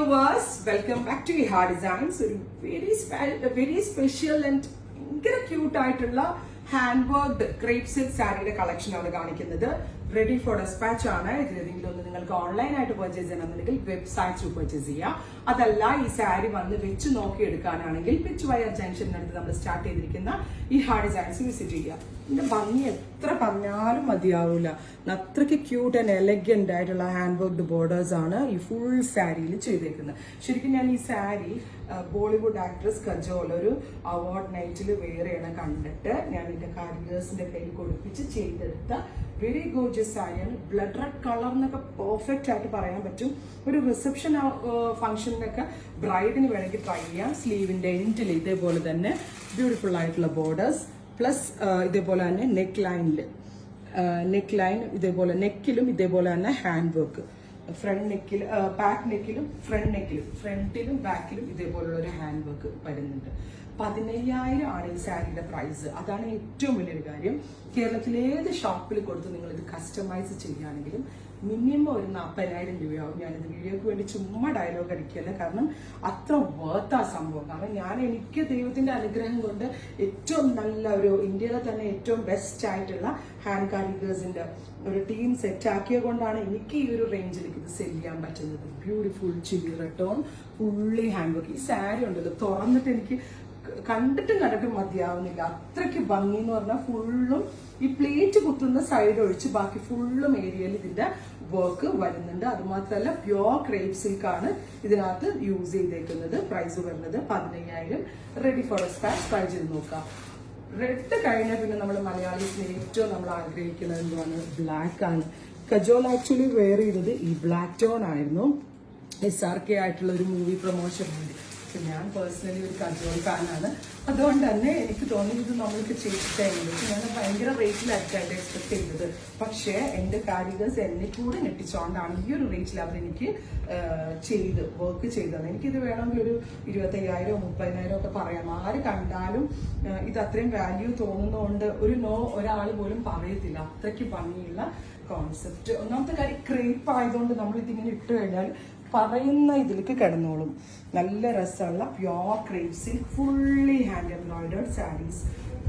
viewers, welcome back to Iha Designs. Very special and cute ആയിട്ടുള്ള hand worked crepe silk സാരിയുടെ collection ആണ് കാണിക്കുന്നത്. Ready for dispatch ആണ്. ഇതിലേതെങ്കിലും ഒന്ന് നിങ്ങൾക്ക് ഓൺലൈൻ ആയിട്ട് പർച്ചേസ് ചെയ്യണമെന്നുണ്ടെങ്കിൽ വെബ്സൈറ്റ് ത്രൂ പർച്ചേസ് ചെയ്യാം. അതല്ല ഈ സാരി വന്ന് വെച്ച് നോക്കി എടുക്കാനാണെങ്കിൽ പിച്ച് വയർ ജംഗ്ഷനടുത്ത് നമ്മൾ സ്റ്റാർട്ട് ചെയ്തിരിക്കുന്ന ഇഹാ ഡിസൈൻസ് വിസിറ്റ് ചെയ്യാം. ഇതിന്റെ ഭംഗി എത്ര പറഞ്ഞാലും മതിയാവില്ല. അത്രയ്ക്ക് ക്യൂട്ട് ആൻഡ് എലഗന്റ് ആയിട്ടുള്ള ഹാൻഡ് വർക്ക്ഡ് ബോർഡേഴ്സ് ആണ് ഈ ഫുൾ സാരിയിൽ ചെയ്തേക്കുന്നത്. ശരിക്കും ഞാൻ ഈ സാരി ബോളിവുഡ് ആക്ട്രസ് കജോൾ ഒരു അവാർഡ് നൈറ്റിൽ വെയർ ചെയ്യണം കണ്ടിട്ട് ഞാൻ എന്റെ കാരിയേഴ്സിന്റെ കയ്യിൽ കൊടുപ്പിച്ച് ചെയ്തെടുത്ത വെരി ഗോർജിയസ് സാരിയാണ്. ബ്ലഡ് റെഡ് കളർ എന്നൊക്കെ പെർഫെക്റ്റ് ആയിട്ട് പറയാൻ പറ്റും. ഒരു റിസപ്ഷൻ ഫംഗ്ഷനിലൊക്കെ ബ്രൈഡിന് വേണമെങ്കിൽ ട്രൈ ചെയ്യാം. സ്ലീവിന്റെ എൻഡിൽ ഇതേപോലെ തന്നെ ബ്യൂട്ടിഫുൾ ആയിട്ടുള്ള ബോർഡേഴ്സ് പ്ലസ് ഇതേപോലെ തന്നെ നെക്ക് ലൈൻ ഇതേപോലെ നെക്കിലും ഇതേപോലെ തന്നെ ഹാൻഡ് വർക്ക്. ഫ്രണ്ട് നെക്കിൽ ബാക്ക് നെക്കിലും ഫ്രണ്ടിലും ബാക്കിലും ഇതേപോലുള്ള ഒരു ഹാൻഡ് വർക്ക് വരുന്നുണ്ട്. 15,000 ആണ് ഈ സാരിയുടെ പ്രൈസ്. അതാണ് ഏറ്റവും വലിയൊരു കാര്യം. കേരളത്തിലെ ഏത് ഷോപ്പിൽ കൊടുത്ത് നിങ്ങൾ ഇത് കസ്റ്റമൈസ് ചെയ്യുകയാണെങ്കിലും മിനിമം ഒരു 40,000 രൂപയാവും. ഞാനിത് വീഡിയോക്ക് വേണ്ടി ചുമ്മാ ഡയലോഗ് അടിക്കുകയല്ല, കാരണം അത്ര വർത്ത് ആ സംഭവം. കാരണം എനിക്ക് ദൈവത്തിന്റെ അനുഗ്രഹം കൊണ്ട് ഏറ്റവും നല്ല ഒരു ഇന്ത്യയിലെ തന്നെ ഏറ്റവും ബെസ്റ്റ് ആയിട്ടുള്ള ഹാൻഡ് കാരിഗേഴ്സിന്റെ ഒരു ടീം സെറ്റ് ആക്കിയത് കൊണ്ടാണ് എനിക്ക് ഈ ഒരു റേഞ്ചിലേക്ക് ഇത് സെല് ചെയ്യാൻ പറ്റുന്നത്. Beautiful chilli red tone fully hand work. ഈ സാരി ഉണ്ടല്ലോ തുറന്നിട്ട് എനിക്ക് കണ്ടിട്ടും മതിയാവുന്നില്ല. അത്രയ്ക്ക് ഭംഗി എന്ന് പറഞ്ഞാൽ ഫുള്ളും ഈ പ്ലേറ്റ് കുത്തുന്ന സൈഡ് ഒഴിച്ച് ബാക്കി ഫുള്ളും ഏരിയയിൽ ഇതിന്റെ വർക്ക് വരുന്നുണ്ട്. അത് മാത്രമല്ല പ്യോർ ക്രേപ്പ് സിൽക്ക് ആണ് ഇതിനകത്ത് യൂസ് ചെയ്തേക്കുന്നത്. പ്രൈസ് വരുന്നത് 15,000. Ready for dispatch. ട്രൈ ചെയ്ത് നോക്കാം. റെഡ് കഴിഞ്ഞാൽ പിന്നെ നമ്മൾ മലയാളീസിന് ഏറ്റവും നമ്മൾ ആഗ്രഹിക്കുന്നത് എന്താണ്? ബ്ലാക്ക് ആണ്. കജോൾ ആക്ച്വലി വെയർ ചെയ്തത് ഈ ബ്ലാക്ക് ടോൺ ആയിരുന്നു. SRK ആയിട്ടുള്ള ഒരു മൂവി പ്രൊമോഷൻ വേണ്ടി. ഞാൻ പേഴ്സണലി ഒരു കജോൾ ഫാനാണ്. അതുകൊണ്ട് തന്നെ എനിക്ക് തോന്നിയത് നമ്മൾക്ക് ചെയ്തിട്ടായിരുന്നു. ഞാൻ ഭയങ്കര റേറ്റിലായിട്ടാണ് എക്സ്പെക്ട് ചെയ്തത്. പക്ഷേ എന്റെ കാരിഗേഴ്സ് എന്നെ കൂടെ ഞെട്ടിച്ചോണ്ടാണ് ഈ ഒരു റേറ്റിൽ അവരെനിക്ക് വർക്ക് ചെയ്തത്. എനിക്കിത് വേണമെങ്കിൽ ഒരു 25,000 30,000 ഒക്കെ പറയാം. ആര് കണ്ടാലും ഇത് അത്രയും വാല്യൂ തോന്നുന്നതുകൊണ്ട് ഒരാൾ പോലും പറയത്തില്ല. അത്രയ്ക്ക് ഭംഗിയുള്ള കോൺസെപ്റ്റ്. ഒന്നാമത്തെ കാര്യം ക്രേപ്പ് ആയതുകൊണ്ട് നമ്മൾ ഇതിങ്ങനെ ഇട്ട് കഴിഞ്ഞാൽ പറയുന്ന ഇതിലേക്ക് കിടന്നോളും. നല്ല രസമുള്ള pure crepe silk fully hand embroidered saris.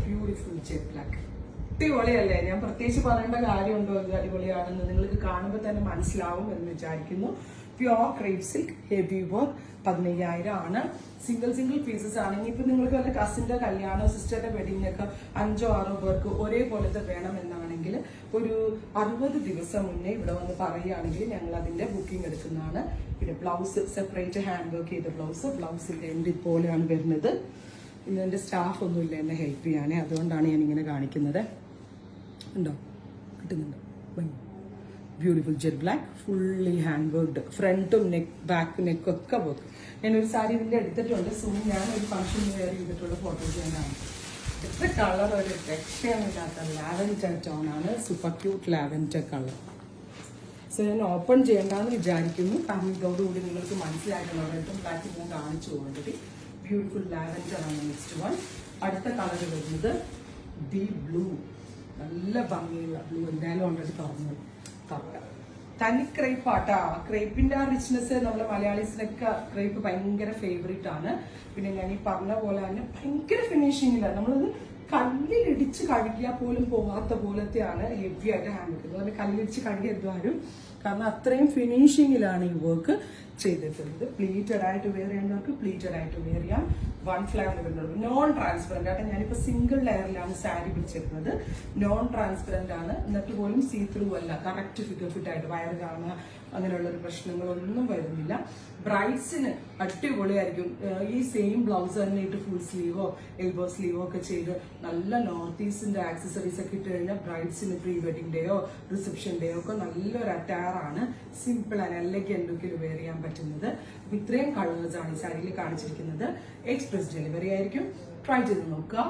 Beautiful jet black. അടിപൊളിയല്ലേ? ഞാൻ പ്രത്യേകിച്ച് പറയേണ്ട കാര്യമുണ്ടോ ഇത് അടിപൊളിയാണെന്ന്? നിങ്ങൾക്ക് കാണുമ്പോൾ തന്നെ മനസ്സിലാവും എന്ന് വിചാരിക്കുന്നു. Pure crepe silk heavy work. 15,000 ആണ്. സിംഗിൾ പീസസ് ആണെങ്കിൽ ഇപ്പൊ നിങ്ങൾക്ക് വല്ല കസിന്റെ കല്യാണോ സിസ്റ്ററുടെ വെഡിങ്ങിനൊക്കെ 5-6 പേർക്ക് ഒരേപോലത്തെ വേണമെന്നാണെങ്കിൽ ഒരു 60 ദിവസം മുന്നേ ഇവിടെ വന്ന് പറയുകയാണെങ്കിൽ ഞങ്ങൾ അതിന്റെ ബുക്കിംഗ് എടുക്കുന്നതാണ്. പിന്നെ ബ്ലൗസ് സെപ്പറേറ്റ് ഹാൻഡ് വർക്ക് ചെയ്ത ബ്ലൗസിന്റെ എൻഡ് ഇപ്പോലെയാണ് വരുന്നത്. ഇന്ന് എന്റെ സ്റ്റാഫ് ഒന്നുമില്ല എന്നെ ഹെൽപ്പ് ചെയ്യാനേ, അതുകൊണ്ടാണ് ഞാൻ ഇങ്ങനെ കാണിക്കുന്നത്. ഉണ്ടോ? കിട്ടുന്നുണ്ടോ? Beautiful jet black fully hand worked. ഫ്രണ്ടും ബാക്ക് നെക്കൊക്കെ വർക്ക്. ഞാനൊരു സാരി ഇതിന്റെ എടുത്തിട്ടുണ്ട്. ഞാൻ ഒരു ഫംഗ്ഷൻ വെയർ ചെയ്തിട്ടുള്ള ഫോട്ടോസ് ഞാനാണ്. എത്ര കളർ ഒരു രക്ഷയില്ലാത്ത ലാവൻഡർ ടോൺ ആണ്. Super cute lavender colour. So ഞാൻ ഓപ്പൺ ചെയ്യേണ്ടെന്ന് വിചാരിക്കുന്നു, കാരണം ഇതോടുകൂടി നിങ്ങൾക്ക് മനസ്സിലാക്കണം. റെഡും ബ്ലാക്കും ഞാൻ കാണിച്ചു പോകേണ്ടത്. ബ്യൂട്ടിഫുൾ ലാവൻഡർ ആണ് നെക്സ്റ്റ് വൺ. അടുത്ത കളർ വരുന്നത് ഡീപ് ബ്ലൂ. നല്ല ഭംഗിയുള്ള ബ്ലൂ. എന്തായാലും ഓൾറെഡി തുറന്നു തനി ക്രേപ്പ് ആട്ടാ. ക്രേപ്പിന്റെ ആ റിച്ച്നെസ് നമ്മളെ മലയാളീസിനൊക്കെ ക്രേപ്പ് ഭയങ്കര ഫേവറേറ്റ് ആണ്. പിന്നെ ഞാൻ ഈ പറഞ്ഞ പോലെ തന്നെ ഭയങ്കര ഫിനിഷിങ്ങിലാണ്. നമ്മളത് കല്ലിലിടിച്ച് കഴുകിയാൽ പോലും പോകാത്ത പോലത്തെയാണ് ഹെവി ആയിട്ട് ഹാൻഡ് വർക്ക്. അതുപോലെ കല്ലിടിച്ച് കഴുകിയത് ആരും, കാരണം അത്രയും ഫിനിഷിങ്ങിലാണ് ഈ വർക്ക് ചെയ്തിട്ടുള്ളത്. പ്ലീറ്റഡ് ആയിട്ട് വെയർ ചെയ്യുന്നവർക്ക് പ്ലീറ്റഡ് ആയിട്ട് വെയർ ചെയ്യാം. 1 ഫ്ലവർ വരുന്നുള്ളൂ. നോൺ ട്രാൻസ്പെറന്റ് ആയിട്ട് ഞാനിപ്പോ സിംഗിൾ ലെയറിലാണ് സാരി പിടിച്ചിരുന്നത്. നോൺ ട്രാൻസ്പെറന്റ് ആണ്. എന്നിട്ട് പോലും സീ ത്രൂ അല്ല. കറക്റ്റ് ഫിഗർ ഫിറ്റ് ആയിട്ട് വയർ കാണുക അങ്ങനെയുള്ള ഒരു പ്രശ്നങ്ങളൊന്നും വരുന്നില്ല. ബ്രൈഡ്സിന് അടിപൊളിയായിരിക്കും. ഈ സെയിം ബ്ലൗസ് തന്നെ ഇട്ട് ഫുൾ സ്ലീവോ എൽബോ സ്ലീവോ ഒക്കെ ചെയ്ത് നല്ല നോർത്ത് ഈസ്റ്റിന്റെ ആക്സസറീസ് ഒക്കെ ഇട്ട് കഴിഞ്ഞാൽ ബ്രൈഡ്സിന് പ്രീ വെഡിങ് ഡേയോ റിസപ്ഷൻ ഡേയോ ഒക്കെ നല്ലൊരു അറ്റയറാണ്. സിമ്പിൾ ആൻഡ് എലഗന്റ് ലുക്കിൽ വെയർ ചെയ്യാൻ പറ്റുന്നത്. ഇത്രയും കളേഴ്സ് ആണ് ഈ സാരിയിൽ കാണിച്ചിരിക്കുന്നത്. എക്സ്പ്രസ് ഡെലിവറി ആയിരിക്കും. ട്രൈ ചെയ്ത് നോക്കുക.